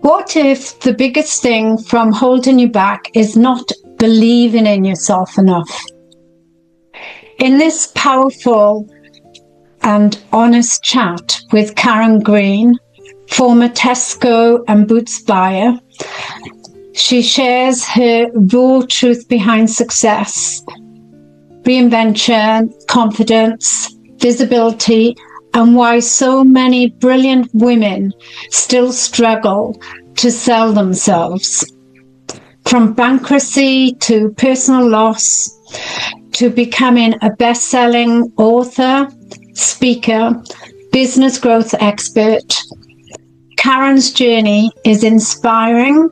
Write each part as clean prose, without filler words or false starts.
What if the biggest thing from holding you back is not believing in yourself enough? In this powerful and honest chat with Karen Green, former Tesco and Boots buyer, she shares her raw truth behind success, reinvention, confidence, visibility, and why so many brilliant women still struggle to sell themselves. From bankruptcy to personal loss to becoming a best-selling author, speaker, business growth expert, Karen's journey is inspiring,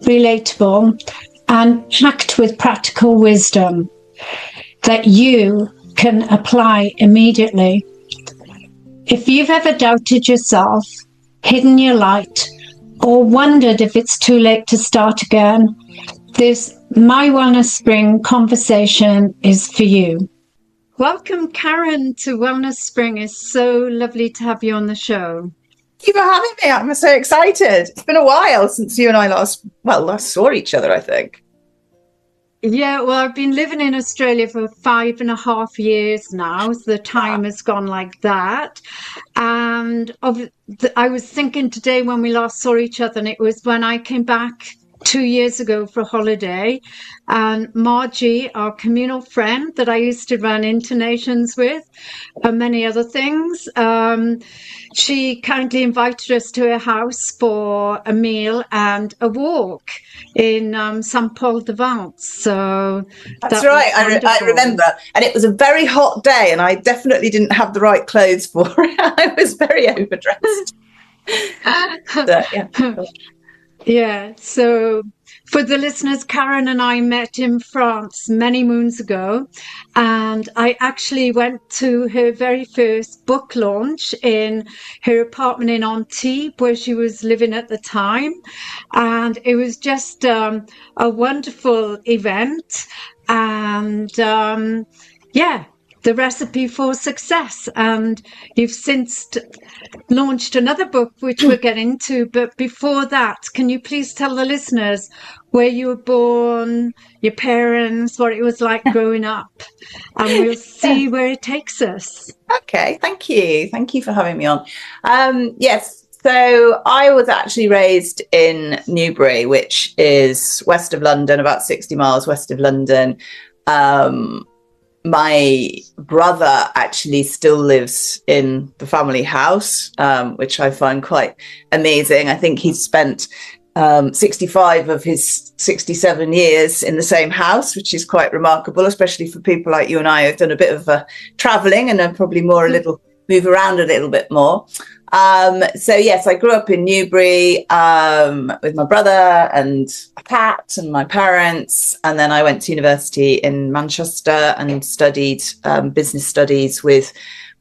relatable, and packed with practical wisdom that you can apply immediately. If you've ever doubted yourself, hidden your light, or wondered if it's too late to start again, this My Wellness Spring conversation is for you. Welcome, Karen, to Wellness Spring. It's so lovely to have you on the show. Thank you for having me. I'm so excited. It's been a while since you and I last saw each other, I think. Yeah, well, I've been living in Australia for 5.5 years now. So the time has gone like that. And I was thinking today when we last saw each other, and it was when I came back 2 years ago for a holiday, and Margie, our communal friend that I used to run Internations with, and many other things, she kindly invited us to her house for a meal and a walk in St. Paul de Vence. So that's right. I remember, and it was a very hot day, and I definitely didn't have the right clothes for it. I was very overdressed. Yeah, so for the listeners, Karen and I met in France many moons ago, and I actually went to her very first book launch in her apartment in Antibes, where she was living at the time, and it was just a wonderful event, and the recipe for success. And you've since launched another book, which we'll get into. But before that, can you please tell the listeners where you were born, your parents, what it was like growing up? And we'll see where it takes us. Okay, thank you. Thank you for having me on. Yes, so I was actually raised in Newbury, which is west of London, about 60 miles west of London. My brother actually still lives in the family house, which I find quite amazing. I think he's spent 65 of his 67 years in the same house, which is quite remarkable, especially for people like you and I who've done a bit of traveling and are probably more move around a little bit more. So yes, I grew up in Newbury with my brother and a cat and my parents, and then I went to university in Manchester and studied business studies with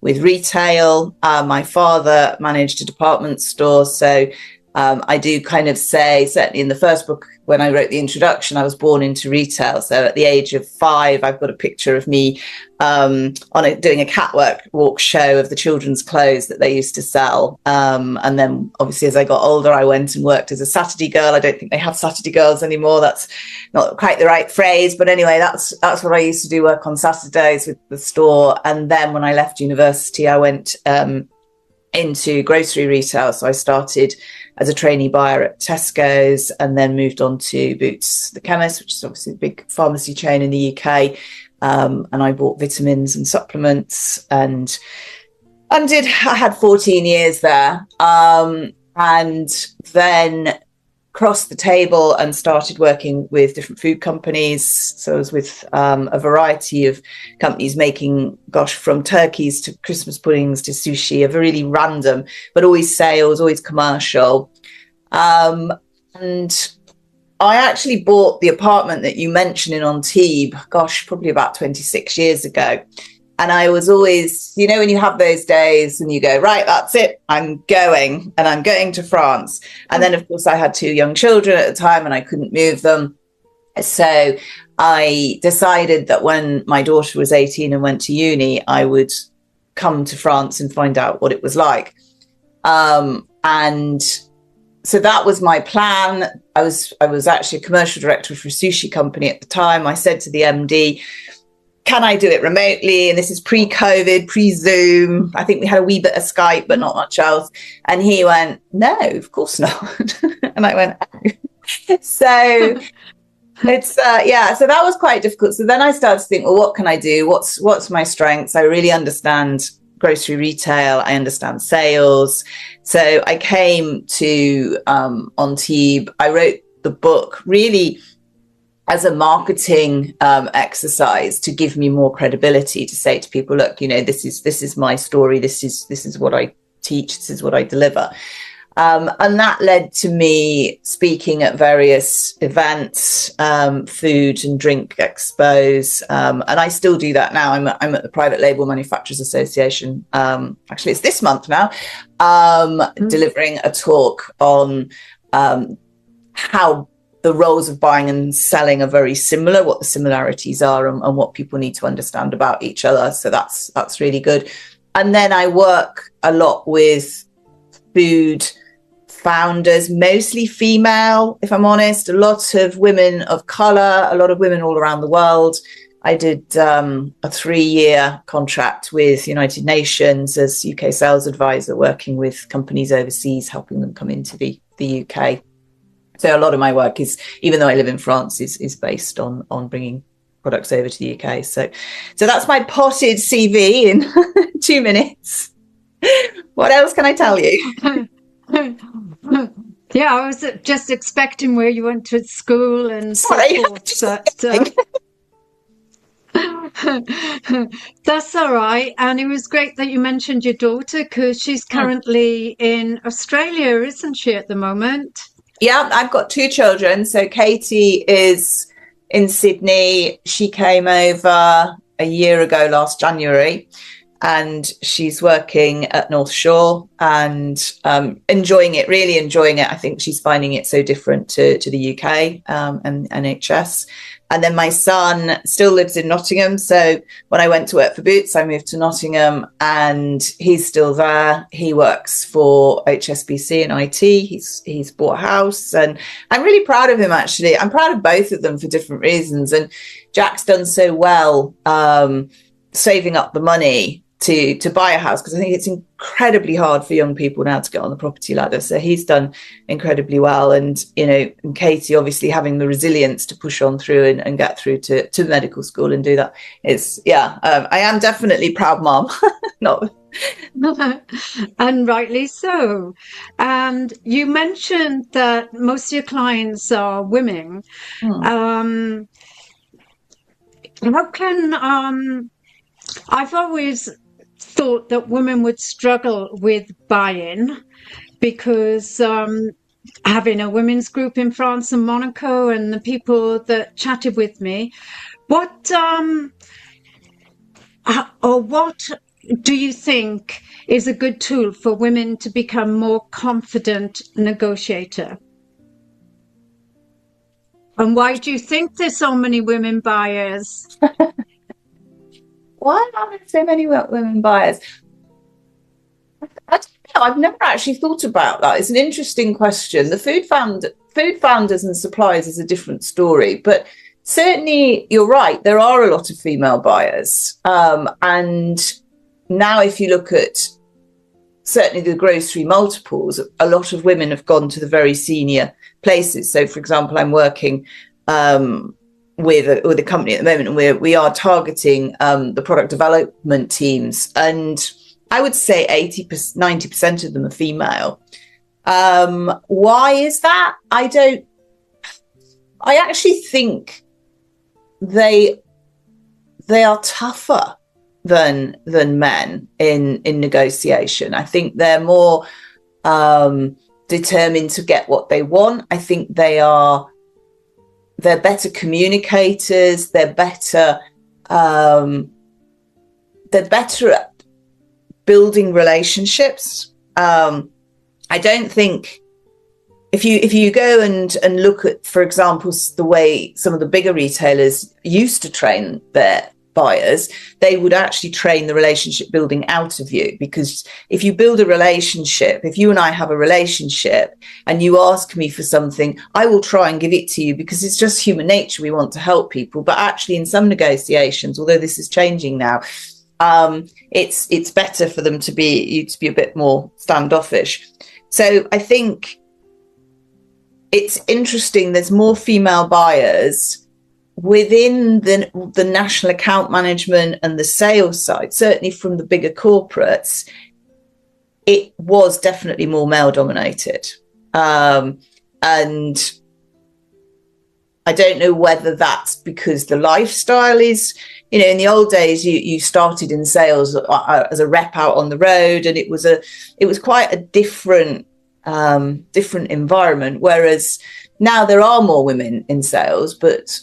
retail. My father managed a department store, so I do kind of say, certainly in the first book, when I wrote the introduction, I was born into retail. So at the age of 5, I've got a picture of me doing a catwalk show of the children's clothes that they used to sell. And then obviously as I got older, I went and worked as a Saturday girl. I don't think they have Saturday girls anymore. That's not quite the right phrase. But anyway, that's what I used to do, work on Saturdays with the store. And then when I left university, I went into grocery retail. So I started as a trainee buyer at Tesco's and then moved on to Boots the Chemist, which is obviously a big pharmacy chain in the UK. And I bought vitamins and supplements and I had 14 years there. And then crossed the table and started working with different food companies. So I was with a variety of companies making, from turkeys to Christmas puddings to sushi, a really random, but always sales, always commercial. And I actually bought the apartment that you mentioned in Antibes, probably about 26 years ago. And I was always, when you have those days and you go, right, that's it, I'm going to France. And then, of course, I had 2 young children at the time and I couldn't move them. So I decided that when my daughter was 18 and went to uni, I would come to France and find out what it was like. And so that was my plan. I was actually a commercial director for a sushi company at the time. I said to the MD, can I do it remotely? And this is pre-COVID, pre-Zoom. I think we had a wee bit of Skype, but not much else. And he went, no, of course not. And I went, oh. So it's, so that was quite difficult. So then I started to think, well, what can I do? What's my strengths? I really understand grocery retail. I understand sales. So I came to Antibes. I wrote the book really as a marketing exercise to give me more credibility, to say to people, look, this is my story. This is what I teach. This is what I deliver. And that led to me speaking at various events, food and drink expos. And I still do that now. I'm at the Private Label Manufacturers Association. Actually, it's this month now, delivering a talk on how the roles of buying and selling are very similar, what the similarities are, and what people need to understand about each other. So that's really good. And then I work a lot with food founders, mostly female, if I'm honest, a lot of women of color, a lot of women all around the world. I did a 3-year contract with United Nations as UK sales advisor, working with companies overseas, helping them come into the UK. So a lot of my work is, even though I live in France, is based on bringing products over to the UK. So that's my potted CV in 2 minutes. What else can I tell you? Yeah, I was just expecting where you went to school and Sorry, so forth. That's all right. And it was great that you mentioned your daughter, because she's currently in Australia, isn't she, at the moment? Yeah, I've got 2 children. So Katie is in Sydney. She came over a year ago, last January, and she's working at North Shore and enjoying it, really enjoying it. I think she's finding it so different to the UK and NHS. And then my son still lives in Nottingham. So when I went to work for Boots, I moved to Nottingham, and he's still there. He works for HSBC in IT. He's bought a house, and I'm really proud of him, actually. I'm proud of both of them for different reasons. And Jack's done so well saving up the money to buy a house, because I think it's incredibly hard for young people now to get on the property ladder. So he's done incredibly well. And, and Katie, obviously having the resilience to push on through and get through to medical school and do that. I am definitely proud mom. Not. And rightly so. And you mentioned that most of your clients are women. How can I've always thought that women would struggle with buying, because having a women's group in France and Monaco, and the people that chatted with me, what do you think is a good tool for women to become more confident negotiator? And why do you think there's so many women buyers? Why are there so many women buyers? I don't know. I've never actually thought about that. It's an interesting question. The food founders and suppliers is a different story, but certainly you're right. There are a lot of female buyers. And now if you look at certainly the grocery multiples, a lot of women have gone to the very senior places. So, for example, I'm working with a company at the moment, and we are targeting the product development teams, and I would say 90% of them are female. Why is that? I actually think they are tougher than men in negotiation. I think they're more determined to get what they want. I think they're better communicators. They're better at building relationships. I don't think if you go and look at, for example, the way some of the bigger retailers used to train their buyers, they would actually train the relationship building out of you. Because if you build a relationship, if you and I have a relationship and you ask me for something, I will try and give it to you, because it's just human nature. We want to help people. But actually, in some negotiations, although this is changing now, it's better for them to be a bit more standoffish. So I think it's interesting. There's more female buyers within the national account management and the sales side. Certainly from the bigger corporates, it was definitely more male dominated. And I don't know whether that's because the lifestyle is, you know, in the old days, you started in sales as a rep out on the road, and it was quite a different environment. Whereas now there are more women in sales, but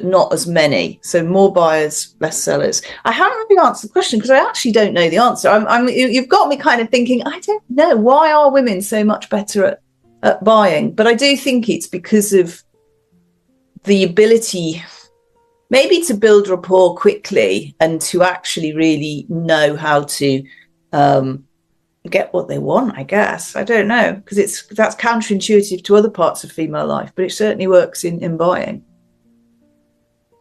not as many. So more buyers, less sellers. I haven't really answered the question because I actually don't know the answer. You've got me kind of thinking, I don't know, why are women so much better at buying? But I do think it's because of the ability maybe to build rapport quickly and to actually really know how to get what they want, I guess. I don't know, because that's counterintuitive to other parts of female life, but it certainly works in buying.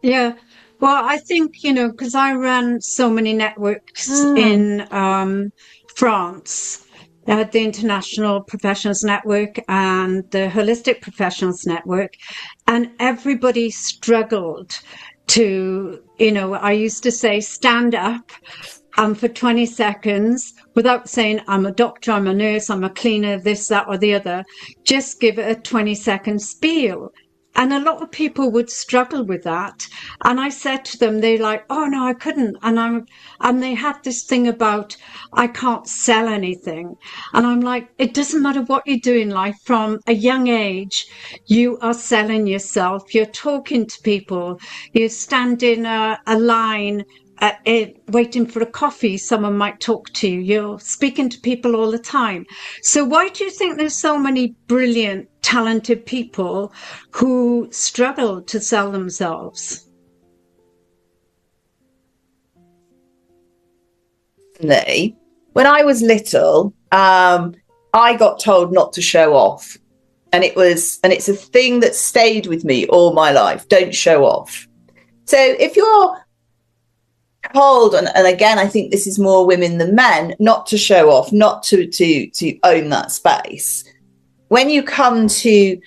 Yeah. Well, I think, you know, because I ran so many networks in France. I had the International Professionals Network and the Holistic Professionals Network, and everybody struggled to, you know, I used to say, stand up and for 20 seconds, without saying, I'm a doctor, I'm a nurse, I'm a cleaner, this, that, or the other, just give it a 20-second spiel. And a lot of people would struggle with that. And I said to them, they're like, oh no, I couldn't. And they had this thing about, I can't sell anything. And I'm like, it doesn't matter what you do in life. From a young age, you are selling yourself. You're talking to people. You stand in a line, waiting for a coffee, someone might talk to you. You're speaking to people all the time. So why do you think there's so many brilliant, talented people who struggle to sell themselves? When I was little, I got told not to show off. And it's a thing that stayed with me all my life. Don't show off. So if you're told, and again, I think this is more women than men, not to show off, not to own that space. When you come to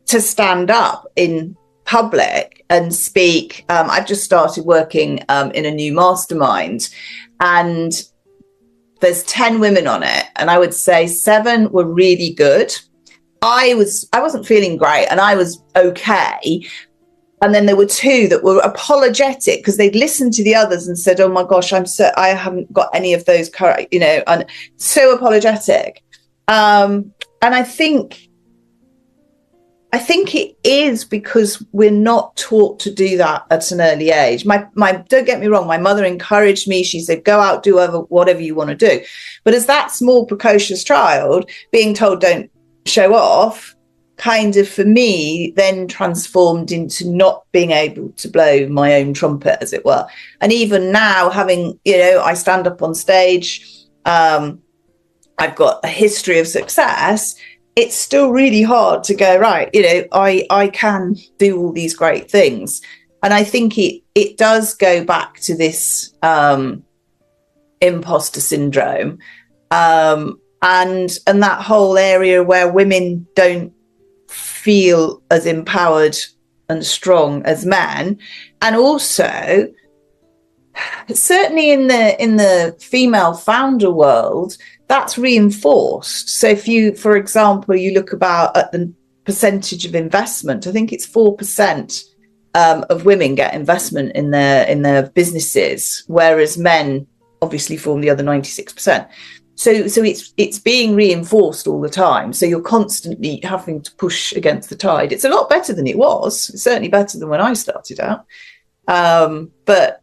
stand up in public and speak, I've just started working in a new mastermind, and there's 10 women on it, and I would say 7 were really good. I wasn't feeling great, and I was okay. And then there were 2 that were apologetic because they'd listened to the others and said, oh my gosh, I haven't got any of those, you know, and so apologetic. And I think it is because we're not taught to do that at an early age. Don't get me wrong, my mother encouraged me. She said, go out, do whatever you want to do. But as that small, precocious child, being told don't show off, kind of, for me, then transformed into not being able to blow my own trumpet, as it were. And even now, having, you know, I stand up on stage, I've got a history of success, it's still really hard to go, right, you know, I can do all these great things. And I think it does go back to this imposter syndrome, and that whole area where women don't feel as empowered and strong as men. And also, certainly in the female founder world, that's reinforced. So if you, for example, you look at the percentage of investment, I think it's 4% of women get investment in their businesses, whereas men obviously form the other 96%. So it's being reinforced all the time. So you're constantly having to push against the tide. It's a lot better than it was. It's certainly better than when I started out. But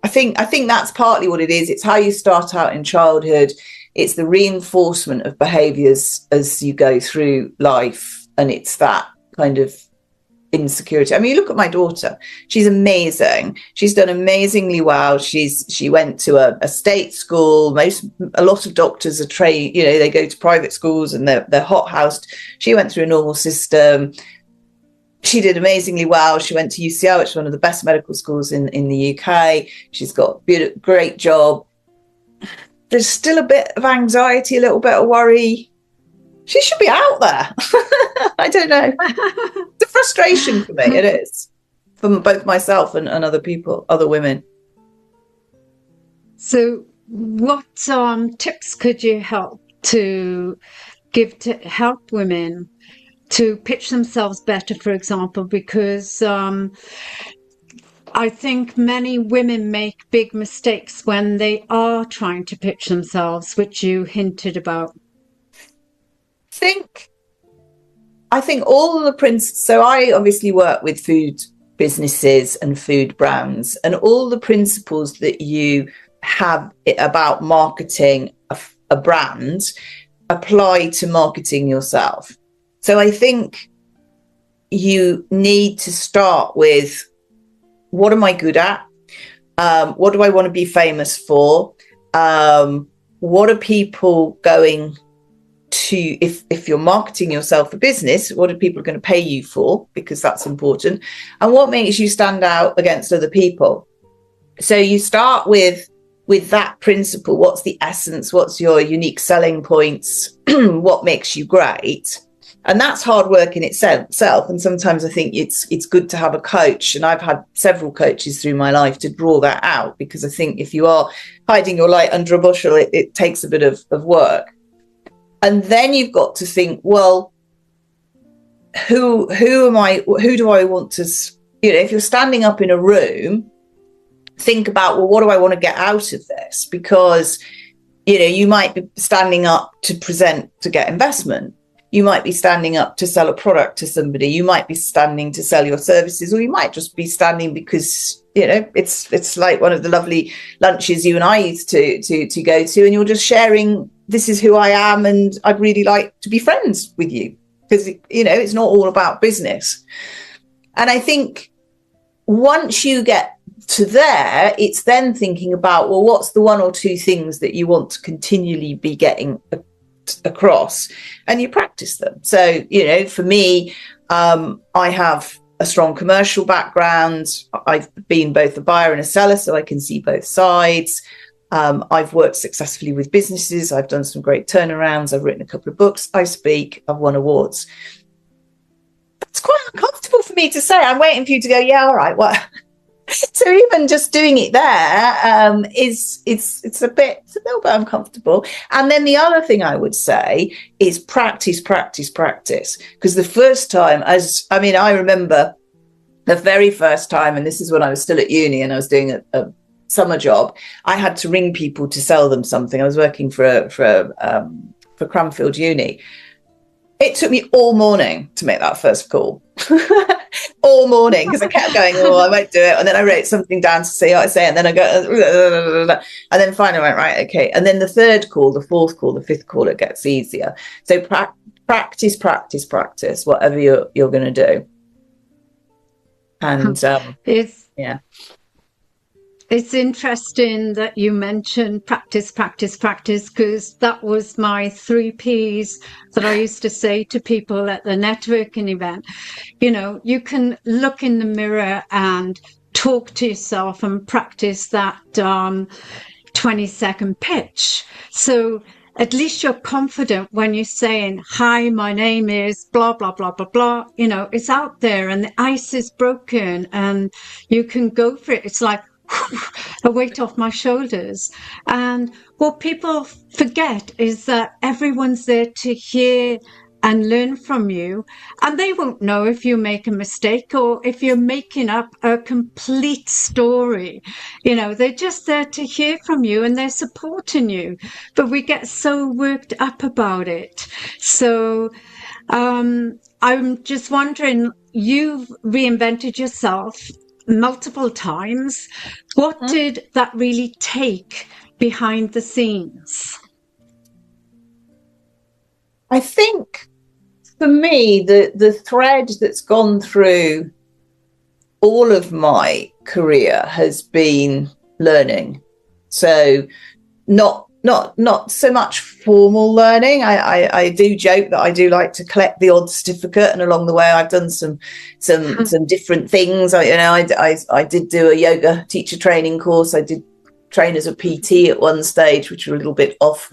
I think that's partly what it is. It's how you start out in childhood. it's the reinforcement of behaviors as you go through life. And it's that kind of insecurity. I mean, you look at my daughter, she's amazing. She's done amazingly well. She went to a state school. A lot of doctors are trained, you know, they go to private schools and they're hothoused. She went through a normal system. She did amazingly well. She went to UCL, which is one of the best medical schools in the UK. She's got a great job. There's still a bit of anxiety, a little bit of worry. She should be out there. I don't know. It's a frustration for me. It is, for both myself and other people, other women. So what tips could you give to help women to pitch themselves better, for example? Because I think many women make big mistakes when they are trying to pitch themselves, which you hinted about. I think all the principles. So I obviously work with food businesses and food brands, and all the principles that you have about marketing a brand apply to marketing yourself. So I think you need to start with, what am I good at? What do I want to be famous for? What are people going to, if you're marketing yourself for business, what are people going to pay you for? Because that's important. And what makes you stand out against other people? So you start with that principle. What's the essence? What's your unique selling points? What makes you great? And that's hard work in itself. And sometimes I think it's good to have a coach. And I've had several coaches through my life to draw that out, because I think if you are hiding your light under a bushel, it takes a bit of work. And then you've got to think, well, who am I? Who do I want to, you know, if you're standing up in a room, think about, well, what do I want to get out of this? Because, you know, you might be standing up to present, to get investment. You might be standing up to sell a product to somebody. You might be standing to sell your services, or you might just be standing because, you know, it's like one of the lovely lunches you and I used to go to, and you're just sharing, this is who I am, and I'd really like to be friends with you, because, you know, it's not all about business. And I think once you get to there, it's then thinking about, well, what's the one or two things that you want to continually be getting across, and you practice them. So, you know, for me, I have a strong commercial background. I've been both a buyer and a seller, so I can see both sides. I've worked successfully with businesses. I've done some great turnarounds. I've written a couple of books. I speak. I've won awards. That's quite uncomfortable for me to say. I'm waiting for you to go, yeah, all right, what? So even just doing it there it's a little bit uncomfortable. And then the other thing I would say is practice. Because the first time, I remember the very first time, and this is when I was still at uni and I was doing a summer job, I had to ring people to sell them something. I was working for Cranfield Uni. It took me all morning to make that first call. All morning, because I kept going, oh, I won't do it. And then I wrote something down to say what I say. And then I go, and then finally I went, right, okay. And then the third call, the fourth call, the fifth call, it gets easier. So practice, whatever you're going to do. And yeah. It's interesting that you mentioned practice, because that was my 3 Ps that I used to say to people at the networking event. You know, you can look in the mirror and talk to yourself and practice that 20-second pitch. So at least you're confident when you're saying, hi, my name is blah, blah, blah, blah, blah. You know, it's out there and the ice is broken and you can go for it. It's like a weight off my shoulders. And what people forget is that everyone's there to hear and learn from you, and they won't know if you make a mistake or if you're making up a complete story. You know, they're just there to hear from you and they're supporting you, but we get so worked up about it. So I'm just wondering, you've reinvented yourself multiple times. What did that really take behind the scenes? I think for me, the thread that's gone through all of my career has been learning. So not so much formal learning. I do joke that I do like to collect the odd certificate, and along the way I've done some different things. I did do a yoga teacher training course. I did train as a PT at one stage, which were a little bit off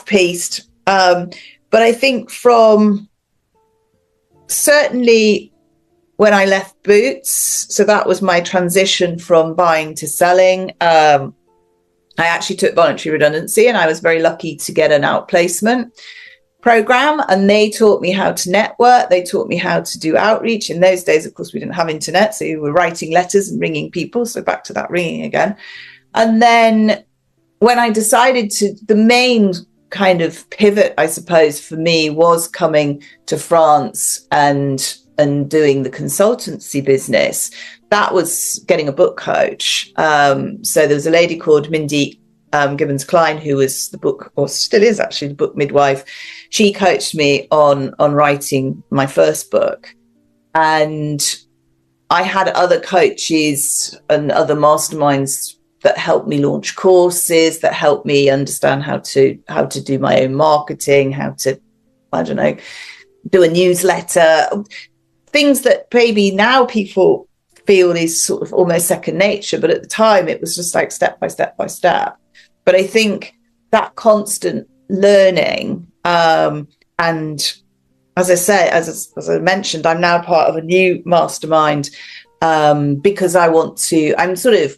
piste. But I think from certainly when I left Boots, so that was my transition from buying to selling. I actually took voluntary redundancy, and I was very lucky to get an outplacement program, and they taught me how to network. They taught me how to do outreach. In those days, of course, we didn't have internet, so we were writing letters and ringing people. So back to that ringing again. And then when I decided the main kind of pivot, I suppose, for me was coming to France and doing the consultancy business. That was getting a book coach. So there was a lady called Mindy Gibbons Klein, who was the book, or still is actually, the book midwife. She coached me on writing my first book. And I had other coaches and other masterminds that helped me launch courses, that helped me understand how to do my own marketing, how to, I don't know, do a newsletter, things that maybe now people feel is sort of almost second nature. But at the time, it was just like step by step by step. But I think that constant learning, and as I say, as I mentioned, I'm now part of a new mastermind because I'm sort of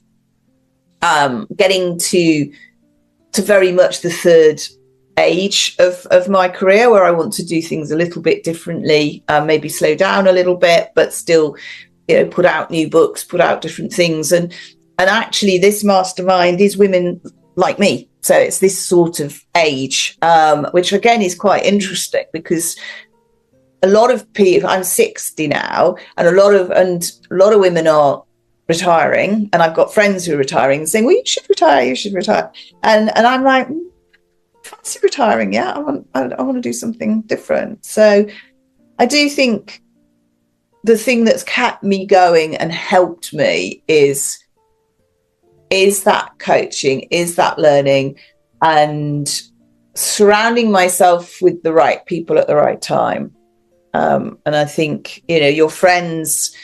getting to very much the third age of my career, where I want to do things a little bit differently, maybe slow down a little bit, but still, put out new books, put out different things. And actually this mastermind is women like me. So it's this sort of age, which again is quite interesting, because a lot of people, I'm 60 now, and a lot of women are retiring, and I've got friends who are retiring and saying, well, you should retire. And I'm like, fancy retiring. Yeah, I want to do something different. So I do think the thing that's kept me going and helped me is that coaching, is that learning, and surrounding myself with the right people at the right time. And I think, your friends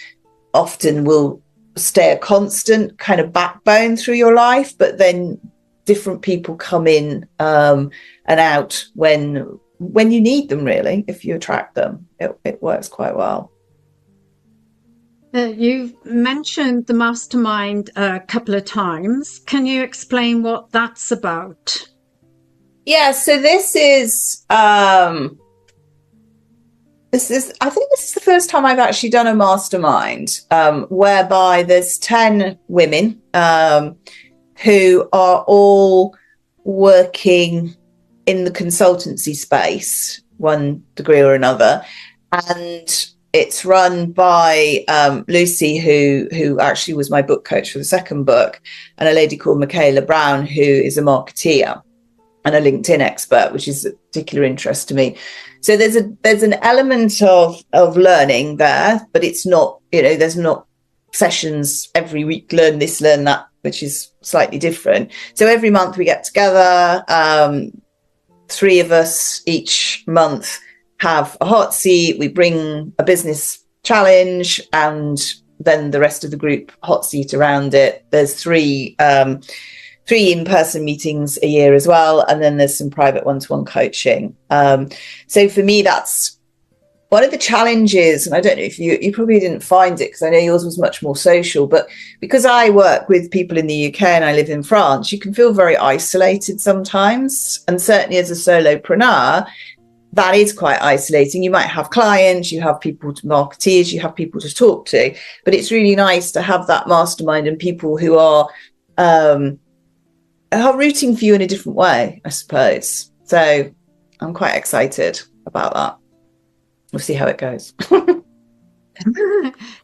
often will stay a constant kind of backbone through your life, but then different people come in and out when you need them, really. If you attract them, it works quite well. You've mentioned the mastermind a couple of times. Can you explain what that's about? Yeah, so this is I think this is the first time I've actually done a mastermind, whereby there's 10 women who are all working in the consultancy space, one degree or another. And it's run by Lucy, who actually was my book coach for the second book, and a lady called Michaela Brown, who is a marketeer and a LinkedIn expert, which is of particular interest to me. So there's an element of learning there, but it's not, there's not sessions every week, learn this, learn that, which is slightly different. So every month we get together, 3 of us each month have a hot seat. We bring a business challenge, and then the rest of the group hot seat around it. There's 3 in-person meetings a year as well, and then there's some private one-to-one coaching. So for me, that's one of the challenges, and I don't know if you probably didn't find it, because I know yours was much more social, but because I work with people in the UK and I live in France, you can feel very isolated sometimes. And certainly as a solopreneur, that is quite isolating. You might have clients, you have people to marketeers, you have people to talk to, but it's really nice to have that mastermind and people who are rooting for you in a different way, I suppose. So I'm quite excited about that. We'll see how it goes.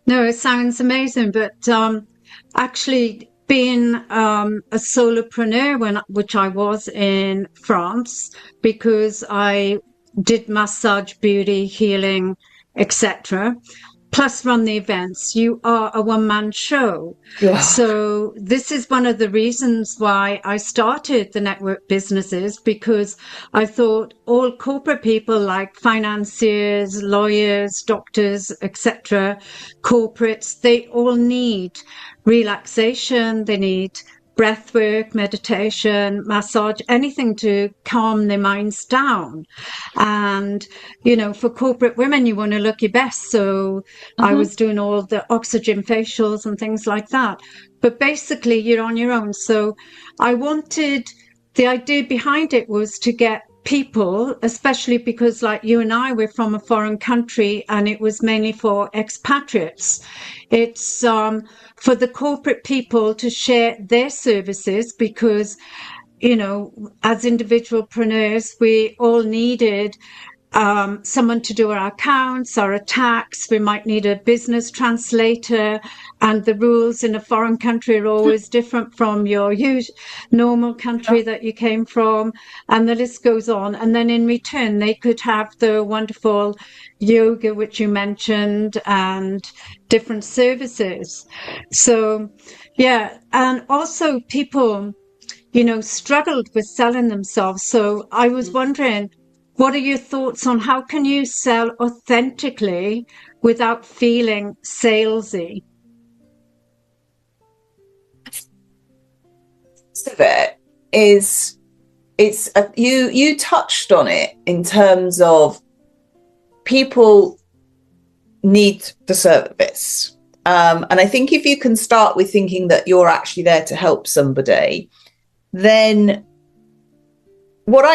No, it sounds amazing. But actually being a solopreneur, which I was in France, because I did massage, beauty, healing, etc., plus run the events. You are a one-man show. So this is one of the reasons why I started the network businesses, because I thought all corporate people like financiers, lawyers, doctors, etc., corporates, they all need relaxation, they need breath work, meditation, massage, anything to calm their minds down. And, for corporate women, you want to look your best. So I was doing all the oxygen facials and things like that. But basically, you're on your own. So the idea behind it was to get people, especially because like you and I were from a foreign country and it was mainly for expatriates. It's for the corporate people to share their services because, as individualpreneurs, we all needed someone to do our accounts, our tax. We might need a business translator, and the rules in a foreign country are always different from your normal country that you came from, and the list goes on. And then in return, they could have the wonderful yoga, which you mentioned, and different services. So, yeah, and also people, struggled with selling themselves. So I was wondering, what are your thoughts on how can you sell authentically without feeling salesy? Of it is you touched on it in terms of people need the service, and I think if you can start with thinking that you're actually there to help somebody, then what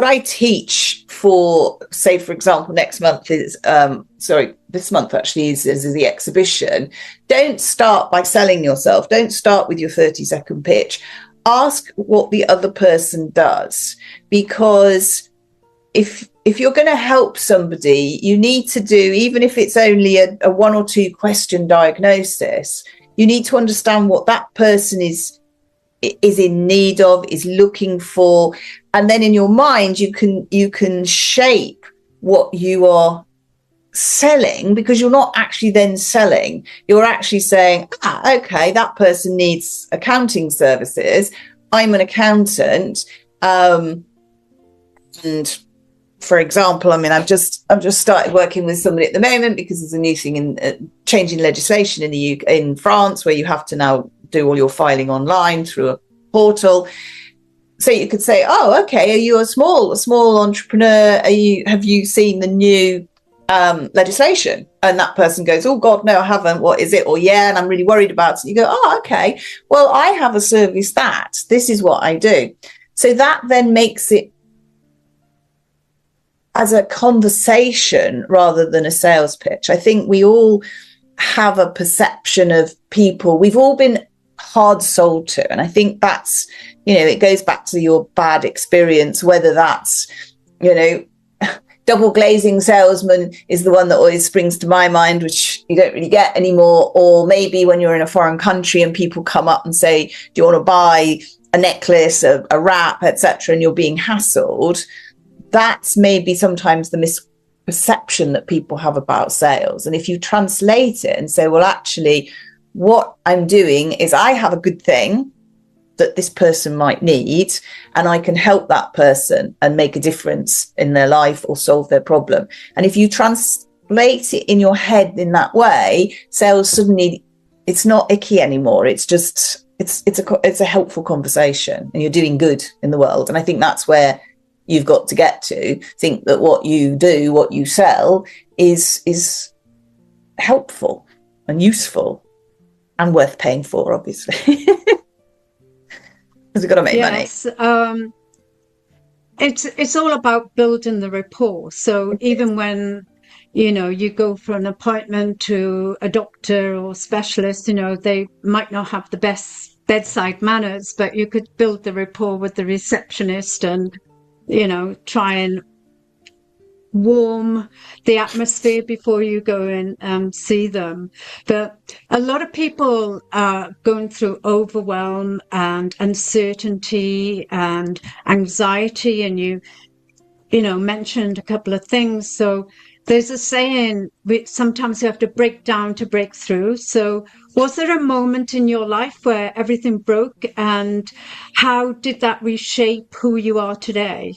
I teach for, say, for example, next month is this month actually is the exhibition. Don't start by selling yourself. Don't start with your 30-second pitch. Ask what the other person does, because if you're going to help somebody, you need to do, even if it's only a 1 or 2 question diagnosis, you need to understand what that person is in need of, is looking for, and then in your mind you can shape what you are selling, because you're not actually then selling, you're actually saying, okay, that person needs accounting services, I'm an accountant, and for example, I've just started working with somebody at the moment because there's a new thing in changing legislation in the UK, in France, where you have to now do all your filing online through a portal. So you could say, oh, okay, are you a small entrepreneur? Have you seen the new legislation? And that person goes, oh God, no, I haven't. What is it? Or yeah, and I'm really worried about it. You go, oh, okay, well, I have a service this is what I do. So that then makes it as a conversation rather than a sales pitch. I think we all have a perception of people. We've all been hard sold to. And I think that's, it goes back to your bad experience, whether that's, double glazing salesman is the one that always springs to my mind, which you don't really get anymore. Or maybe when you're in a foreign country and people come up and say, do you want to buy a necklace, a wrap, etc., and you're being hassled. That's maybe sometimes the misperception that people have about sales. And if you translate it and say, well, actually, what I'm doing is I have a good thing that this person might need, and I can help that person and make a difference in their life or solve their problem. And if you translate it in your head in that way, sales suddenly, it's not icky anymore. It's just, it's a helpful conversation, and you're doing good in the world. And I think that's where you've got to get to. Think that what you do, what you sell is helpful and useful and worth paying for, obviously. Because we've got to make money. It's all about building the rapport. So even when you go for an appointment to a doctor or specialist, they might not have the best bedside manners, but you could build the rapport with the receptionist and try and warm the atmosphere before you go and see them. But a lot of people are going through overwhelm and uncertainty and anxiety, and mentioned a couple of things. So there's a saying, sometimes you have to break down to break through. So was there a moment in your life where everything broke, and how did that reshape who you are today?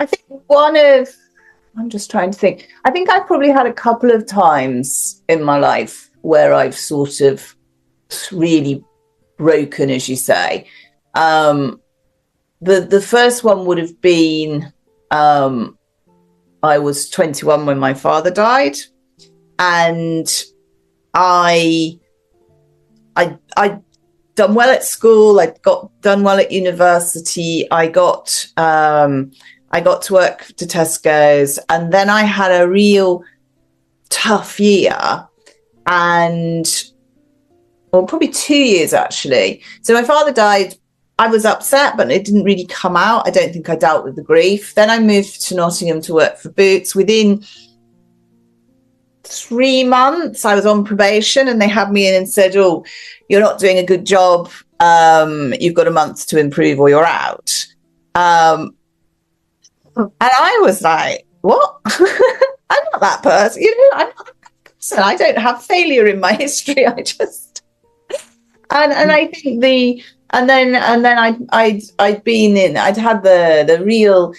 I think I'm just trying to think. I think I've probably had a couple of times in my life where I've sort of really broken, as you say. The first one would have been I was 21 when my father died, and I'd done well at school. I'd done well at university. I got to work to Tesco's, and then I had a real tough year, probably 2 years actually. So my father died. I was upset, but it didn't really come out. I don't think I dealt with the grief. Then I moved to Nottingham to work for Boots. Within 3 months, I was on probation, and they had me in and said, "Oh, you're not doing a good job. You've got a month to improve, or you're out." And I was like, "What? I'm not that person. I'm not that person. I don't have failure in my history. I just..." And I think and then I'd been in. I'd had the real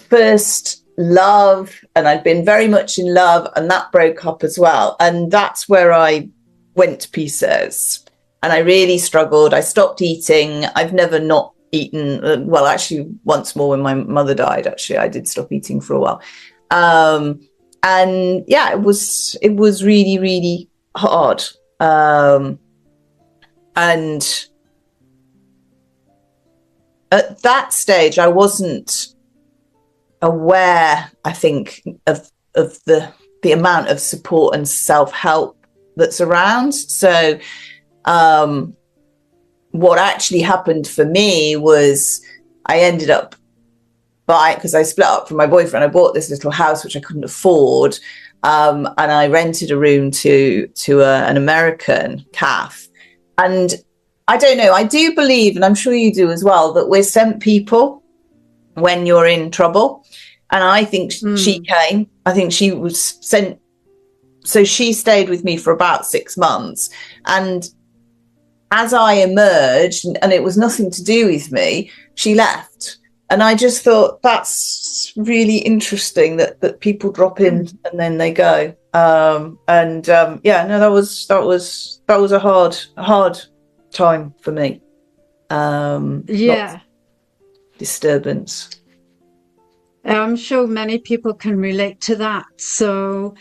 first love, and I'd been very much in love, and that broke up as well. And that's where I went to pieces, and I really struggled. I stopped eating. I've never not eaten. Well, actually, once more when my mother died. Actually, I did stop eating for a while. And yeah, it was really, really hard. And at that stage, I wasn't aware, I think, of the amount of support and self-help that's around. So what actually happened for me was I ended up because I split up from my boyfriend. I bought this little house which I couldn't afford, and I rented a room to an American calf. And I don't know, I do believe, and I'm sure you do as well, that we're sent people when you're in trouble. And I think she came. I think she was sent. So she stayed with me for about 6 months. And as I emerged, and it was nothing to do with me, she left. And I just thought, that's really interesting that people drop in and then they go. That was a hard time for me. Disturbance. I'm sure many people can relate to that. So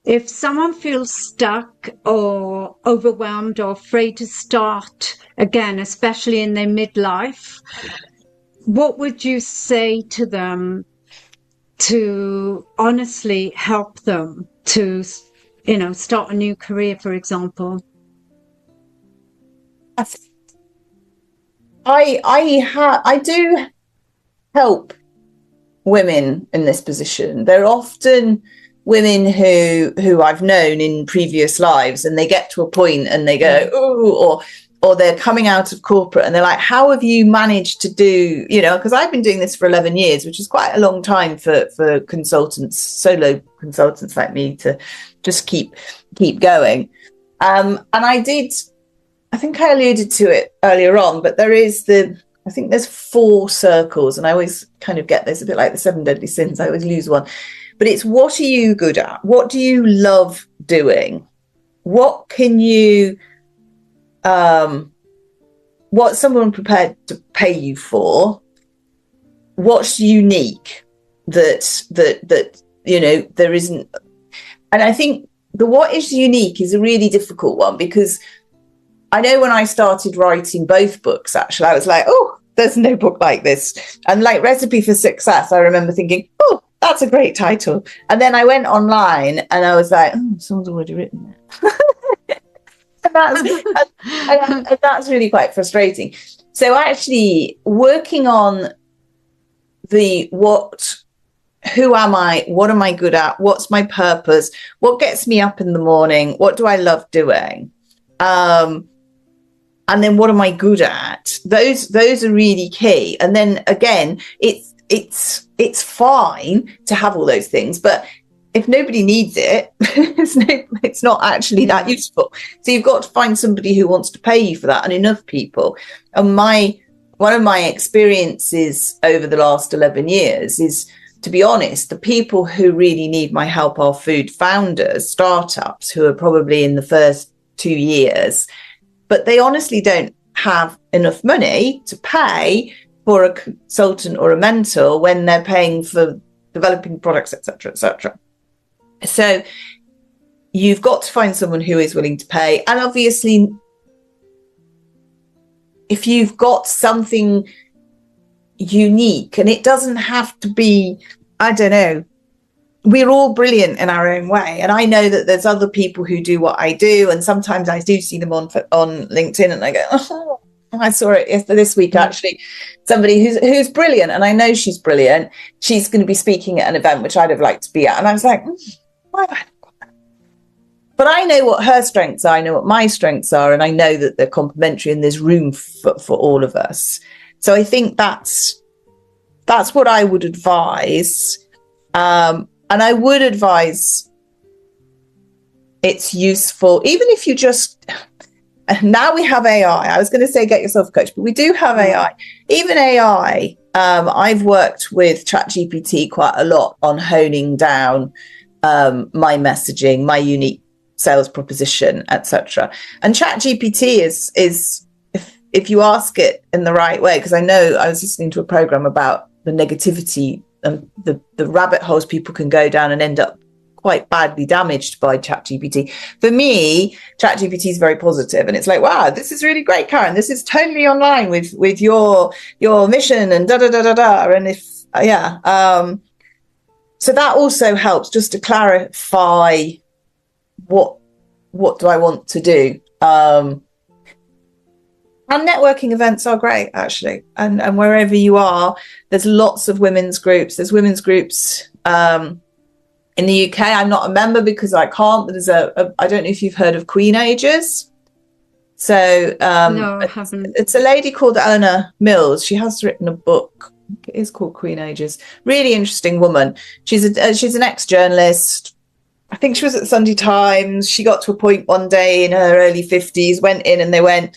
if someone feels stuck or overwhelmed or afraid to start again, especially in their midlife, what would you say to them to honestly help them to, start a new career, for example? I do help women in this position. They're often women who I've known in previous lives, and they get to a point and they go, "Oh," or they're coming out of corporate and they're like, "How have you managed to do?" Because I've been doing this for 11 years, which is quite a long time for consultants, solo consultants like me, to just keep going. And I think I alluded to it earlier on, but I think there's 4 circles, and I always kind of get this a bit like the 7 deadly sins. I always lose one, but it's, what are you good at? What do you love doing? What can you, what's someone prepared to pay you for? What's unique that there isn't? And I think the what is unique is a really difficult one, because I know when I started writing both books, actually, I was like, "Oh, there's no book like this." And like Recipe for Success, I remember thinking, "Oh, that's a great title." And then I went online and I was like, "Oh, someone's already written it." and that's really quite frustrating. So actually working on who am I? What am I good at? What's my purpose? What gets me up in the morning? What do I love doing? And then what am I good at? Those are really key. And then again, it's fine to have all those things, but if nobody needs it, it's not actually that useful. So you've got to find somebody who wants to pay you for that, and enough people. And one of my experiences over the last 11 years is, to be honest, the people who really need my help are food founders, startups, who are probably in the first 2 years, but they honestly don't have enough money to pay for a consultant or a mentor when they're paying for developing products, etc., etc. So you've got to find someone who is willing to pay. And obviously, if you've got something unique, and it doesn't have to be, I don't know, we're all brilliant in our own way. And I know that there's other people who do what I do. And sometimes I do see them on LinkedIn and I go, oh, I saw it this week, actually, somebody who's brilliant. And I know she's brilliant. She's going to be speaking at an event, which I'd have liked to be at. And I was like, why have I got that? But I know what her strengths are. I know what my strengths are. And I know that they're complementary and there's room for all of us. So I think that's what I would advise. And I would advise it's useful, even if you just, now we have AI. I was going to say get yourself a coach, but we do have AI. Even AI, I've worked with ChatGPT quite a lot on honing down my messaging, my unique sales proposition, etc. And ChatGPT is if you ask it in the right way, because I know I was listening to a program about the negativity and the rabbit holes people can go down and end up quite badly damaged by ChatGPT. For me, ChatGPT is very positive, and it's like, wow, this is really great, Karen. This is totally online with your mission and da da da da da. And if so that also helps just to clarify what do I want to do. And networking events are great, actually. And wherever you are, there's lots of women's groups. There's women's groups in the UK. I'm not a member because I can't, but there's I don't know if you've heard of Queen Ages. So no, I haven't. It's a lady called Eleanor Mills. She has written a book. It is called Queen Ages. Really interesting woman. She's an ex-journalist. I think she was at the Sunday Times. She got to a point one day in her early 50s, went in and they went,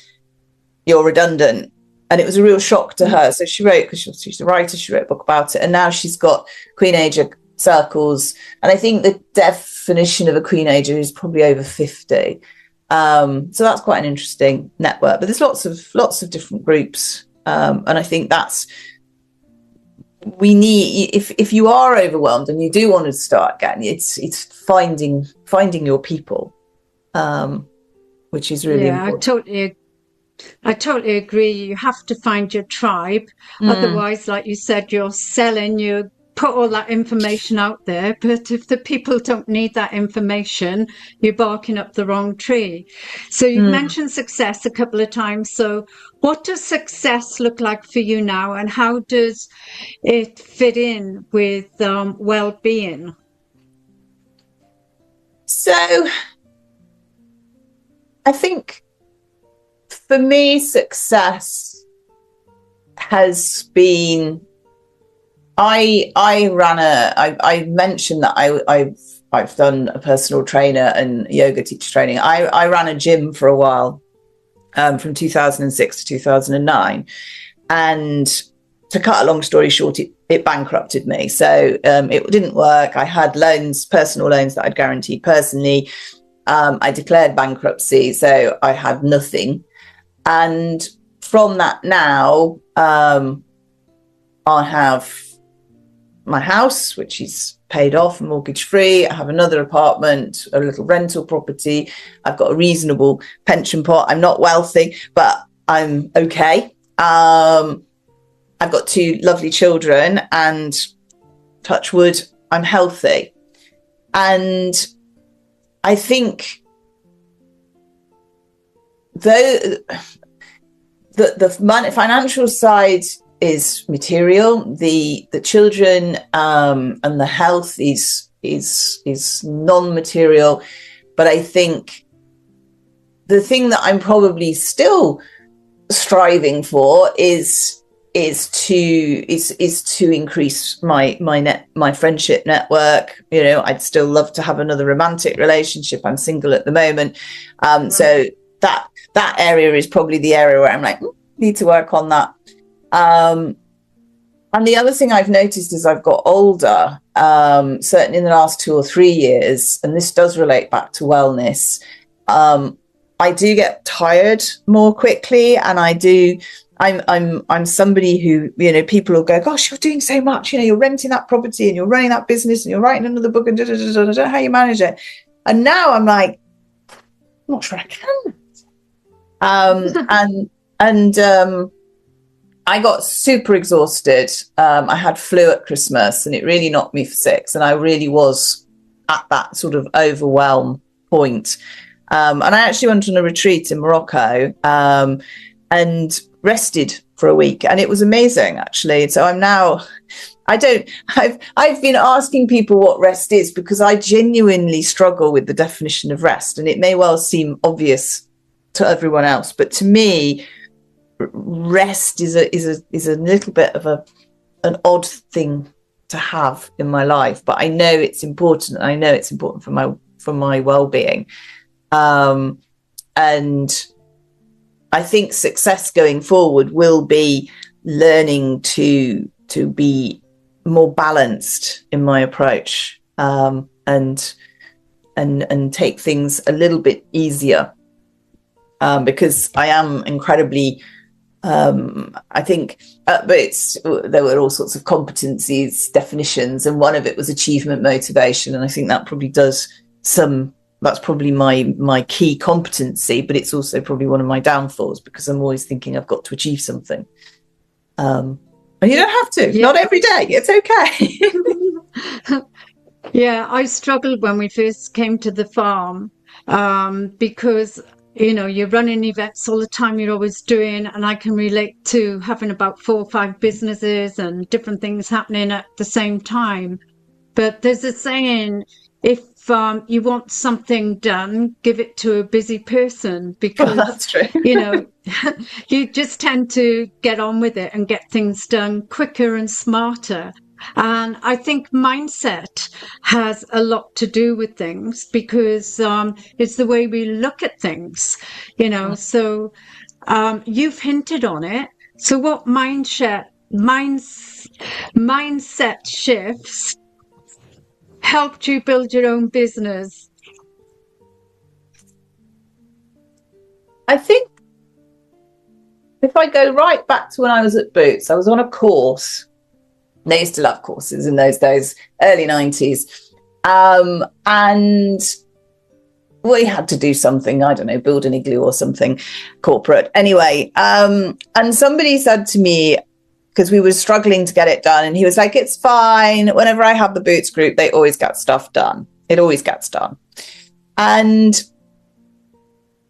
"You're redundant." And it was a real shock to her. So she wrote, because she's a writer, she wrote a book about it. And now she's got Queen Ager circles. And I think the definition of a Queen Ager is probably over 50. So that's quite an interesting network. But there's lots of different groups. And I think we need, if you are overwhelmed and you do want to start again, it's finding your people, which is really important. I totally agree. You have to find your tribe. Otherwise, like you said, you're selling, you put all that information out there. But if the people don't need that information, you're barking up the wrong tree. So you mentioned success a couple of times. So what does success look like for you now? And how does it fit in with well-being? So I think, for me, success has been, I mentioned that I've done a personal trainer and yoga teacher training. I ran a gym for a while, from 2006 to 2009. And to cut a long story short, it bankrupted me. So it didn't work. I had loans, personal loans that I'd guaranteed personally. I declared bankruptcy, so I had nothing. And from that now, I have my house, which is paid off, mortgage free. I have another apartment, a little rental property. I've got a reasonable pension pot. I'm not wealthy, but I'm okay. I've got 2 lovely children, and touch wood, I'm healthy. And I think the financial side is material. The children and the health is non-material. But I think the thing that I'm probably still striving for is to increase my friendship network. You know, I'd still love to have another romantic relationship. I'm single at the moment. So that area is probably the area where I'm like, need to work on that. And the other thing I've noticed as I've got older, certainly in the last 2 or 3 years, and this does relate back to wellness, I do get tired more quickly, and I'm somebody who, you know, people will go, gosh, you're doing so much, you know, you're renting that property and you're running that business and you're writing another book and I don't know how you manage it. And now I'm like, I'm not sure I can. I got super exhausted. I had flu at Christmas and it really knocked me for 6. And I really was at that sort of overwhelm point. And I actually went on a retreat in Morocco and rested for a week. And it was amazing, actually. So I've been asking people what rest is because I genuinely struggle with the definition of rest. And it may well seem obvious to everyone else, but to me, rest is a little bit of an odd thing to have in my life. But I know it's important. I know it's important for my well-being. And I think success going forward will be learning to be more balanced in my approach, and take things a little bit easier, because I am incredibly, I think, but there were all sorts of competencies, definitions, and one of it was achievement motivation, and I think that probably that's probably my key competency, but it's also probably one of my downfalls because I'm always thinking I've got to achieve something. And you don't have to, not every day. It's okay. Yeah, I struggled when we first came to the farm, because, you know, you're running events all the time, you're always doing, and I can relate to having about 4 or 5 businesses and different things happening at the same time. But there's a saying, if you want something done, give it to a busy person, because that's true. You know, you just tend to get on with it and get things done quicker and smarter. And I think mindset has a lot to do with things, because it's the way we look at things, you know. So you've hinted on it. So what mindset shifts helped you build your own business? I think if I go right back to when I was at Boots, I was on a course. They used to love courses in those days, early 90s. And we had to do something, I don't know, build an igloo or something corporate. Anyway, and somebody said to me, because we were struggling to get it done, and he was like, it's fine. Whenever I have the Boots group, they always get stuff done. It always gets done. And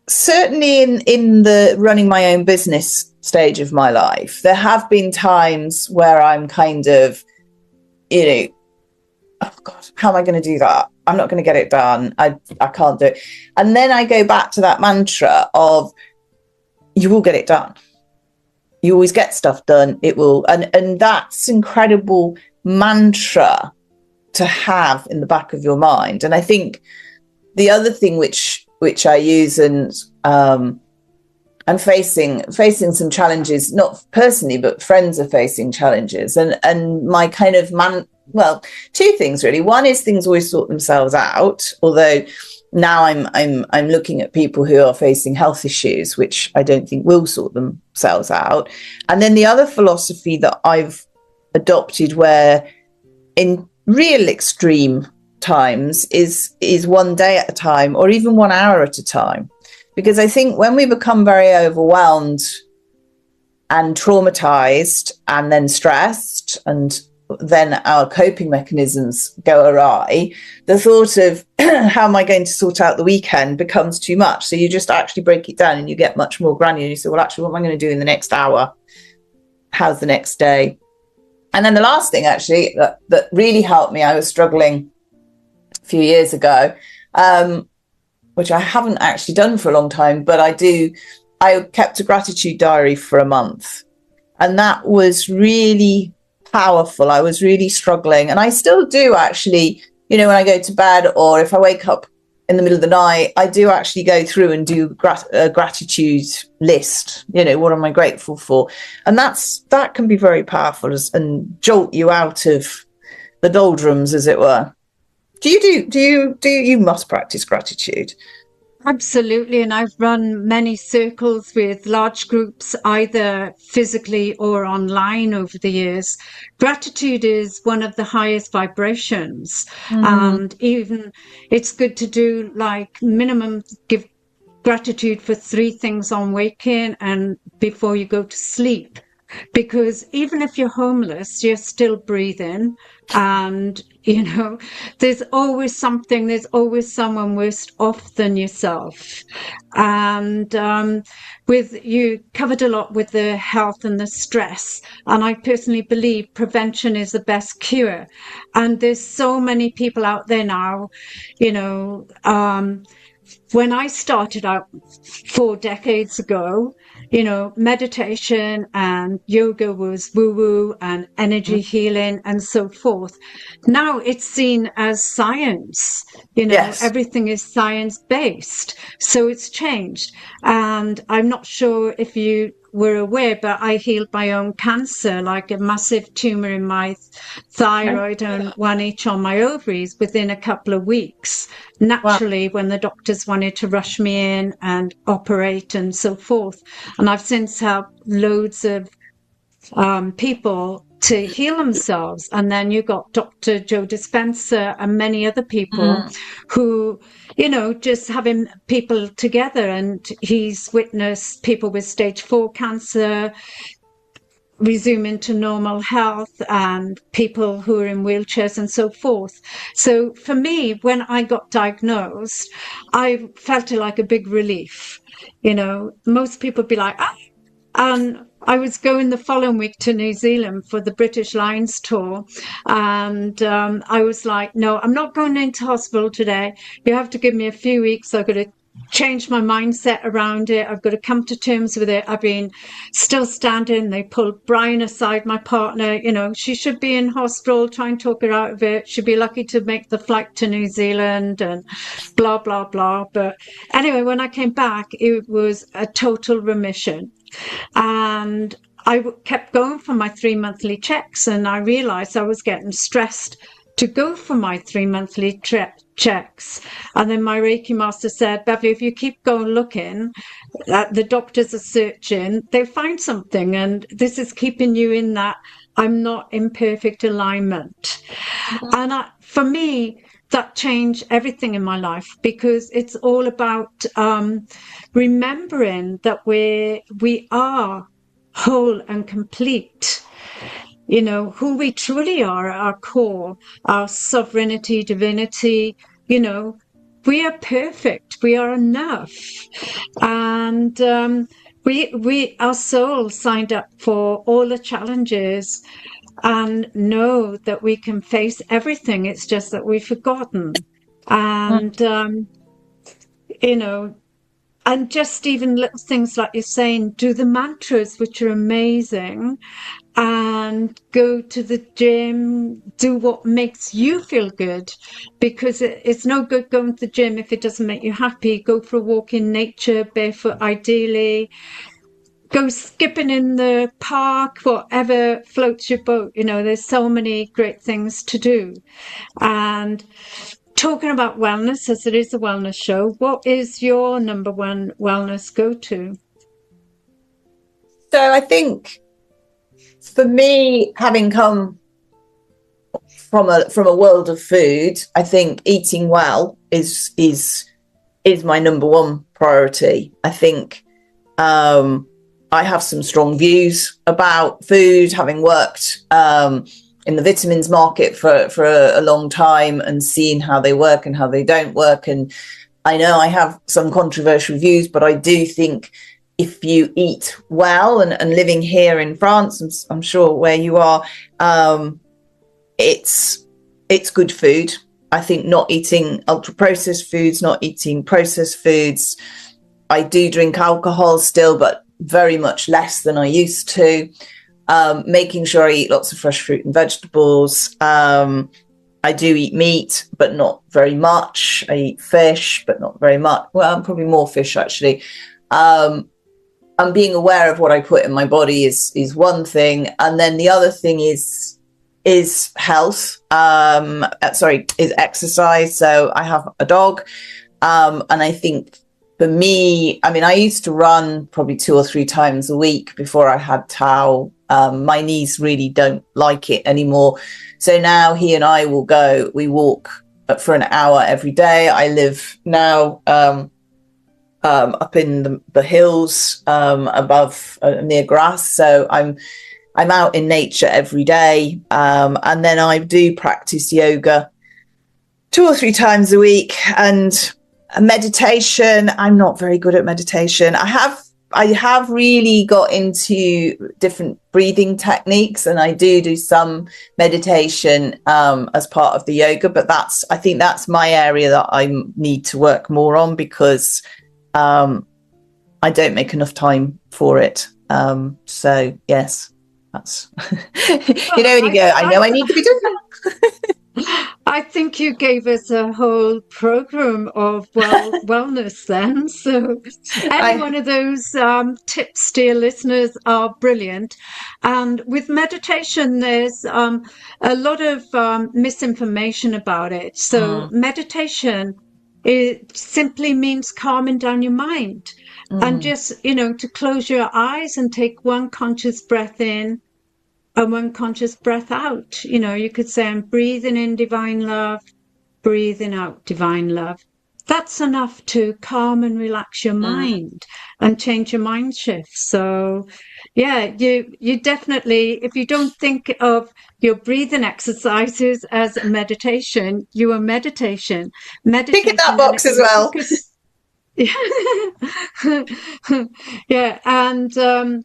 certainly in the running my own business stage of my life, there have been times where I'm kind of, you know, oh God, how am I going to do that? I'm not going to get it done. I can't do it. And then I go back to that mantra of, you will get it done. You always get stuff done. It will. And that's incredible mantra to have in the back of your mind. And I think the other thing which I use, and I'm facing some challenges, not personally, but friends are facing challenges. And my kind of well, 2 things really. One is things always sort themselves out, although now I'm looking at people who are facing health issues, which I don't think will sort themselves out. And then the other philosophy that I've adopted, where in real extreme times, is 1 day at a time, or even 1 hour at a time. Because I think when we become very overwhelmed and traumatized and then stressed, and then our coping mechanisms go awry, the thought of how am I going to sort out the weekend becomes too much. So you just actually break it down and you get much more granular. You say, well, actually, what am I going to do in the next hour? How's the next day? And then the last thing actually that really helped me, I was struggling a few years ago, which I haven't actually done for a long time, but I I kept a gratitude diary for a month, and that was really powerful. I was really struggling, and I still do actually, you know, when I go to bed or if I wake up in the middle of the night, I do actually go through and do a gratitude list. You know, what am I grateful for? And that can be very powerful and jolt you out of the doldrums, as it were. You must practice gratitude? Absolutely. And I've run many circles with large groups, either physically or online over the years. Gratitude is one of the highest vibrations. And even it's good to do like minimum, give gratitude for 3 things on waking and before you go to sleep. Because even if you're homeless, you're still breathing. And, you know, there's always someone worse off than yourself. And with you covered a lot with the health and the stress. And I personally believe prevention is the best cure. And there's so many people out there now, you know, when I started out 4 decades ago, you know, meditation and yoga was woo-woo and energy healing and so forth. Now it's seen as science, you know, Yes. everything is science-based. So it's changed. And I'm not sure if you were aware, but I healed my own cancer, like a massive tumor in my thyroid and 1 each on my ovaries within a couple of weeks. Naturally, when the doctors wanted to rush me in and operate and so forth. And I've since helped loads of people to heal themselves. And then you got Dr. Joe Dispenza and many other people who, you know, just having people together. And he's witnessed people with stage 4 cancer resuming to normal health and people who are in wheelchairs and so forth. So for me, when I got diagnosed, I felt it like a big relief. You know, most people be like, ah. And I was going the following week to New Zealand for the British Lions tour. And I was like, no, I'm not going into hospital today. You have to give me a few weeks. I've got to change my mindset around it. I've got to come to terms with it. I've been still standing. They pulled Brian aside, my partner. You know, she should be in hospital, try and talk her out of it. She'd be lucky to make the flight to New Zealand and blah, blah, blah. But anyway, when I came back, it was a total remission. And I kept going for my 3 monthly checks, and I realized I was getting stressed to go for my 3 monthly checks. And then my Reiki master said, Beverley, if you keep going looking, the doctors are searching, they'll find something. And this is keeping you in that I'm not in perfect alignment. And for me, that changed everything in my life, because it's all about remembering that we are whole and complete. You know, who we truly are at our core, our sovereignty, divinity, you know, we are perfect. We are enough. And our soul signed up for all the challenges and know that we can face everything. It's just that we've forgotten. And, you know, and just even little things like you're saying, do the mantras, which are amazing, and go to the gym, do what makes you feel good, because it's no good going to the gym if it doesn't make you happy. Go for a walk in nature, barefoot ideally. Go skipping in the park, whatever floats your boat. You know, there's so many great things to do. And talking about wellness, as it is a wellness show, what is your number one wellness go-to? So I think for me, having come from a world of food, I think eating well is my number one priority. I think I have some strong views about food, having worked in the vitamins market for a long time and seeing how they work and how they don't work. And I know I have some controversial views, but I do think if you eat well, and living here in France, I'm sure where you are, it's good food. I think not eating ultra processed foods, not eating processed foods, I do drink alcohol still, but very much less than I used to. Making sure I eat lots of fresh fruit and vegetables. I do eat meat, but not very much. I eat fish, but not very much. Well, probably more fish, actually. And being aware of what I put in my body is one thing. And then the other thing is health. Is exercise. So I have a dog. And I think for me, I mean, I used to run probably 2 or 3 times a week before I had Tao. My knees really don't like it anymore. So now he and I we walk for an hour every day. I live now up in the hills above near Grass. So I'm out in nature every day. And then I do practice yoga 2 or 3 times a week. And meditation, I'm not very good at meditation. I have really got into different breathing techniques, and I do some meditation as part of the yoga, but I think that's my area that I need to work more on, because I don't make enough time for it. So yes, that's when you go, I know I need to be doing that. I think you gave us a whole program of wellness then. So any one of those tips to your listeners are brilliant. And with meditation, there's a lot of misinformation about it. So meditation, it simply means calming down your mind and just, to close your eyes and take one conscious breath in and one conscious breath out. You could say, I'm breathing in divine love, breathing out divine love. That's enough to calm and relax your mind and change your mind shift. So yeah, you definitely, if you don't think of your breathing exercises as meditation, you are meditation. Think in that box as well. Yeah. And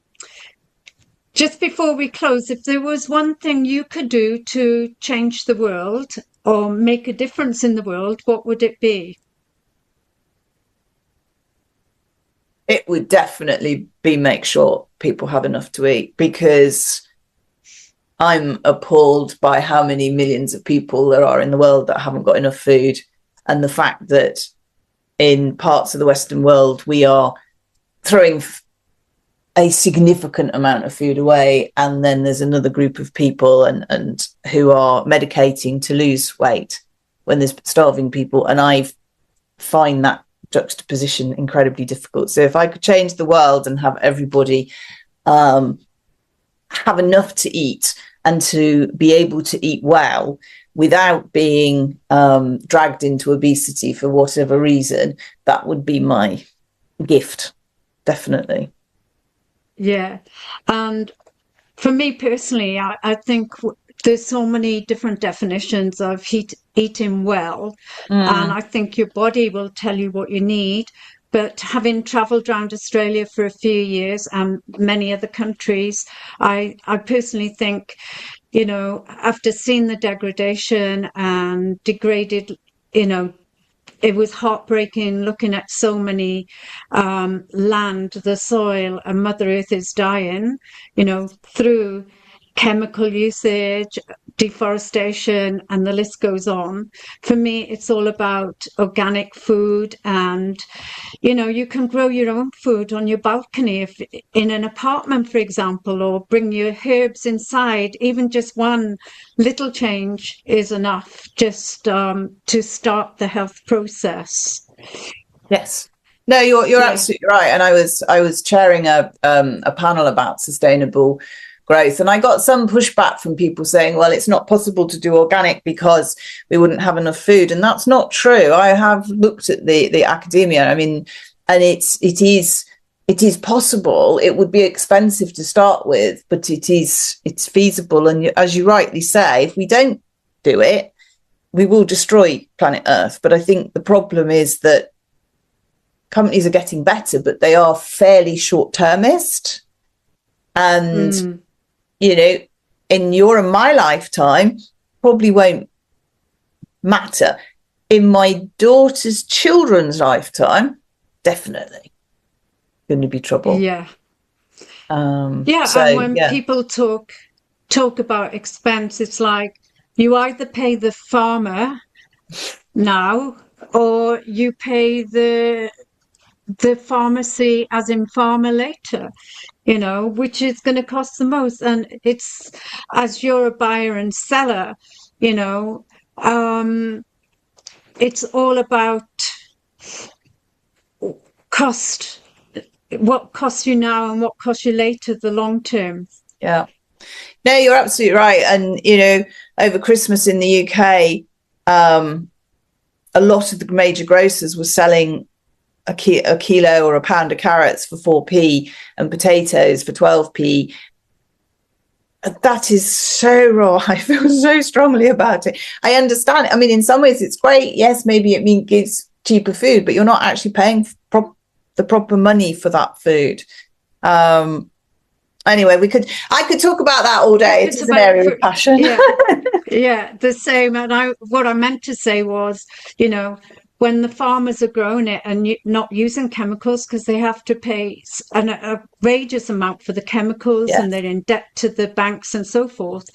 just before we close, if there was one thing you could do to change the world or make a difference in the world, what would it be? It would definitely be make sure people have enough to eat, because I'm appalled by how many millions of people there are in the world that haven't got enough food. And the fact that in parts of the Western world, we are throwing a significant amount of food away, and then there's another group of people and who are medicating to lose weight when there's starving people, and I find that juxtaposition incredibly difficult. So if I could change the world and have everybody have enough to eat and to be able to eat well without being dragged into obesity for whatever reason, that would be my gift, definitely. Yeah. And for me personally, I think there's so many different definitions of eating well. And I think your body will tell you what you need. But having travelled around Australia for a few years and many other countries, I personally think, after seeing the degradation and degraded, it was heartbreaking looking at so many land, the soil, and Mother Earth is dying, through chemical usage, deforestation, and the list goes on. For me, it's all about organic food, and you can grow your own food on your balcony if in an apartment, for example, or bring your herbs inside. Even just one little change is enough just to start the health process. Yes. No, you're absolutely right. And I was chairing a panel about sustainable growth, and I got some pushback from people saying, well, it's not possible to do organic because we wouldn't have enough food. And that's not true. I have looked at the academia. I mean, and it is possible. It would be expensive to start with, but it's feasible. And as you rightly say, if we don't do it, we will destroy planet Earth. But I think the problem is that companies are getting better, but they are fairly short-termist. And in your and my lifetime, probably won't matter. In my daughter's children's lifetime, definitely. going to be trouble. Yeah. And when people talk about expense, it's like you either pay the farmer now, or you pay the pharmacy, as in farmer, later, which is going to cost the most. And it's, as you're a buyer and seller, it's all about cost, what costs you now and what costs you later, the long term. Yeah. No, you're absolutely right. And, over Christmas in the UK, a lot of the major grocers were selling a kilo or a pound of carrots for 4p and potatoes for 12p. That is so wrong. I feel so strongly about it. I understand it. I mean, in some ways it's great. Yes, maybe it gives cheaper food, but you're not actually paying the proper money for that food. Anyway, I could talk about that all day. It's an area of passion. Yeah, the same. And what I meant to say was, when the farmers are growing it and not using chemicals, because they have to pay an outrageous amount for the chemicals, and they're in debt to the banks and so forth.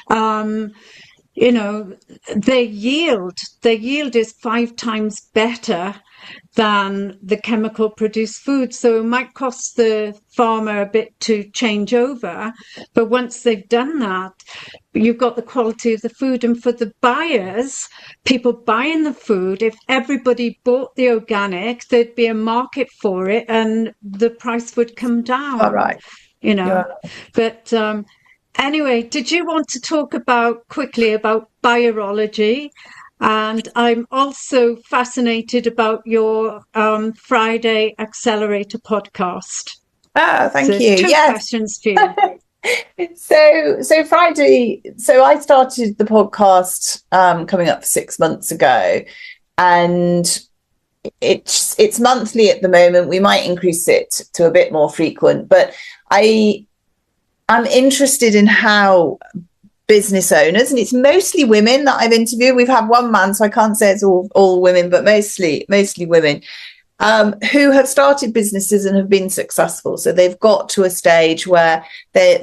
Their yield is 5 times better than the chemical produced food. So it might cost the farmer a bit to change over, but once they've done that, you've got the quality of the food. And for the buyers, people buying the food, if everybody bought the organic, there'd be a market for it and the price would come down. All right. But anyway, did you want to talk quickly about Buyerology? And I'm also fascinated about your Friday Accelerator podcast. Thank you. Two questions for you. So Friday, I started the podcast coming up 6 months ago, and it's monthly at the moment. We might increase it to a bit more frequent, but I'm interested in how business owners, and it's mostly women that I've interviewed. We've had one man, so I can't say it's all women, but mostly women who have started businesses and have been successful. So they've got to a stage where they're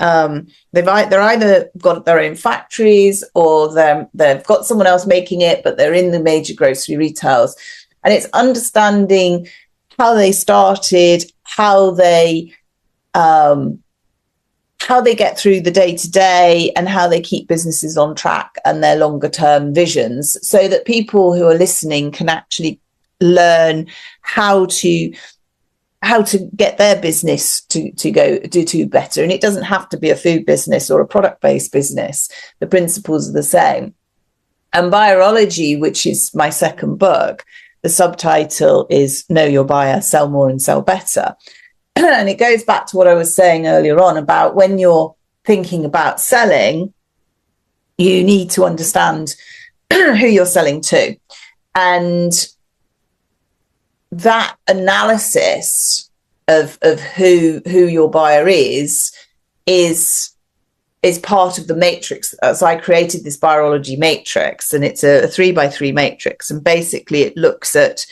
either got their own factories, or they've got someone else making it, but they're in the major grocery retails. And it's understanding how they started, how they get through the day-to-day, and how they keep businesses on track and their longer-term visions, so that people who are listening can actually learn how to get their business to do better. And it doesn't have to be a food business or a product-based business. The principles are the same. And Buyerology, which is my second book, the subtitle is Know Your Buyer, Sell More and Sell Better. And it goes back to what I was saying earlier on about when you're thinking about selling, you need to understand who you're selling to. And that analysis of who your buyer is part of the matrix. So I created this Buyerology matrix, and it's a 3x3 matrix. And basically it looks at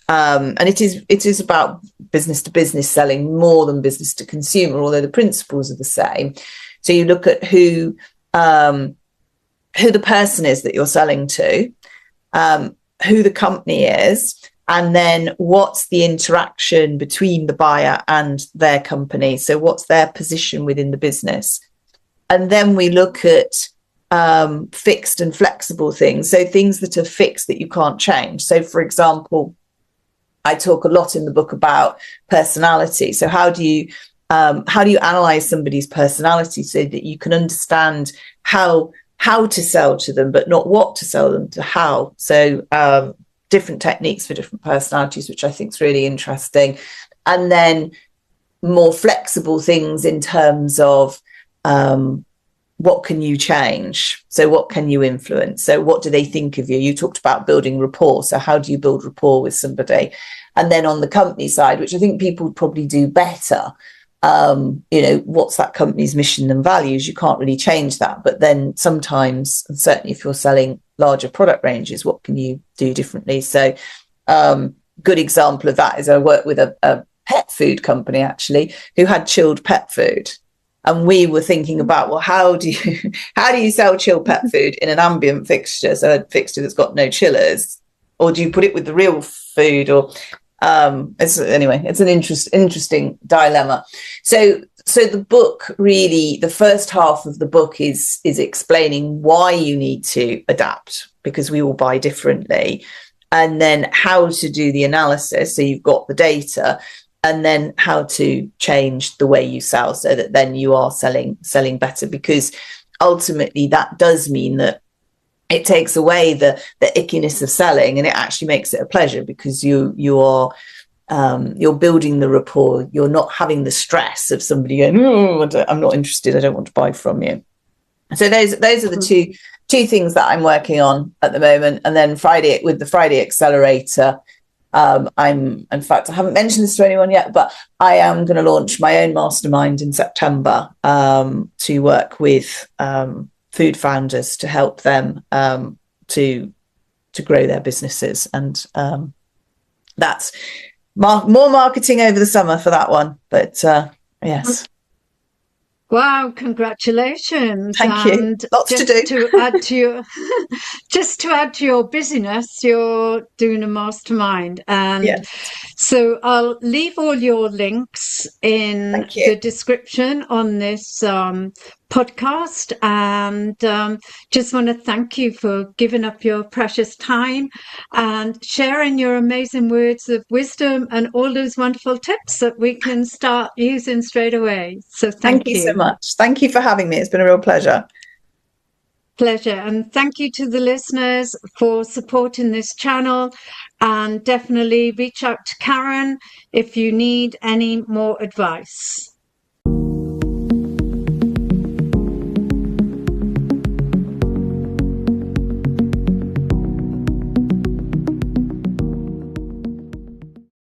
and it is about business to business selling more than business to consumer, although the principles are the same. So you look at who the person is that you're selling to, who the company is, and then what's the interaction between the buyer and their company. So what's their position within the business? And then we look at fixed and flexible things. So things that are fixed that you can't change. So for example, I talk a lot in the book about personality. So how do you analyze somebody's personality so that you can understand how to sell to them, but not what to sell them to, how. So different techniques for different personalities, which I think is really interesting. And then more flexible things in terms of what can you change? So what can you influence? So what do they think of you? You talked about building rapport. So how do you build rapport with somebody? And then on the company side, which I think people would probably do better, what's that company's mission and values? You can't really change that. But then sometimes, and certainly if you're selling larger product ranges, what can you do differently? So good example of that is I work with a pet food company actually who had chilled pet food. And we were thinking about, well, how do you sell chilled pet food in an ambient fixture, so a fixture that's got no chillers, or do you put it with the real food? Or it's an interesting dilemma. So the book, really, the first half of the book is explaining why you need to adapt, because we all buy differently, and then how to do the analysis, so you've got the data, and then how to change the way you sell so that then you are selling better, because ultimately that does mean that it takes away the ickiness of selling, and it actually makes it a pleasure, because you're building the rapport. You're not having the stress of somebody going, oh, I'm not interested, I don't want to buy from you. So those are the two things that I'm working on at the moment. And then with the Friday Accelerator, I haven't mentioned this to anyone yet, but I am going to launch my own mastermind in September to work with food founders to help them to grow their businesses. And that's more marketing over the summer for that one. But yes. Wow, congratulations. Thank you. Lots to do. Just to add to your busyness, you're doing a mastermind. And so I'll leave all your links in the description on this podcast, and just want to thank you for giving up your precious time and sharing your amazing words of wisdom and all those wonderful tips that we can start using straight away. So thank you so much. Thank you for having me. It's been a real pleasure. And thank you to the listeners for supporting this channel, and definitely reach out to Karen if you need any more advice.